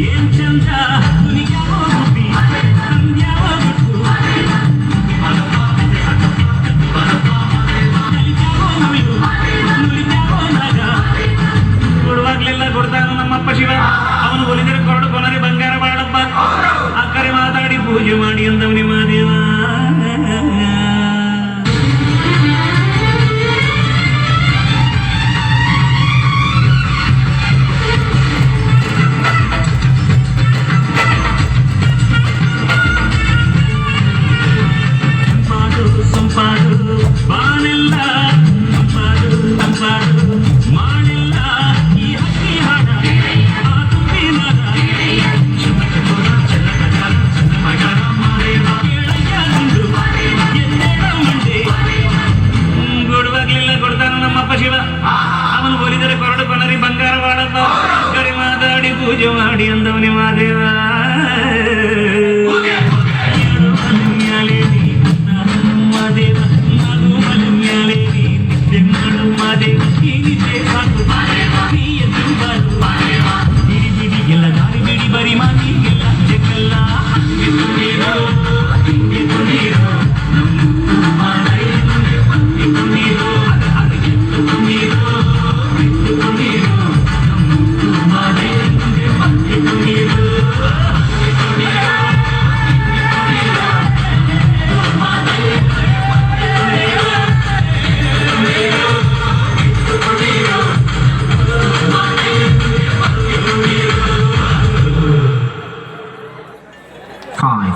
ಏನ್ ಚಂದ ನುಲಿಗ್ಯಾವ ಗುಬ್ಬಿ ಸಂಧ್ಯಾವ ಗುಟ್ಟು ನುಲಿಗ್ಯಾವ ನಾಗ ಕೊಡುವಾಗ್ಲೆಲ್ಲ ಕೊಡ್ತಾನು ನಮ್ಮಪ್ಪ ಶಿವ. ಅವನು ಒಲಿದರೆ ಕೊರಡು ಕೊನರಿ ಬಂಗಾರ ಬಾಳಪ್ಪ. ಅಕ್ಕರೆ ಮಾತಾಡಿ ಪೂಜೆ ಮಾಡಿ ಅಂದವನಿ ಮಾದೇವ. ಸಂಪಾದು ಬಾನೆಲ್ಲ ತಂಪಾದು ತಂಪಾದು ಮಾಡಿಲ್ಲ ಈ ಹಕ್ಕಿ ಹಾಡ ಆ ತುಂಬಿ ನಾದ ಕೊಡುವಾಗ್ಲಿಲ್ಲ ಕೊಡ್ತಾನು ನಮ್ಮಪ್ಪ ಶಿವ. ಅವನು ಒಲಿದರೆ ಕೊರಡು ಕೊನರಿ ಬಂಗಾರ ಬಾಳಪ್ಪ. ಕರೆ ಮಾತಾಡಿ ಪೂಜೆ ಮಾಡಿ ಅಂದವನಿ ಮಾದೇವ.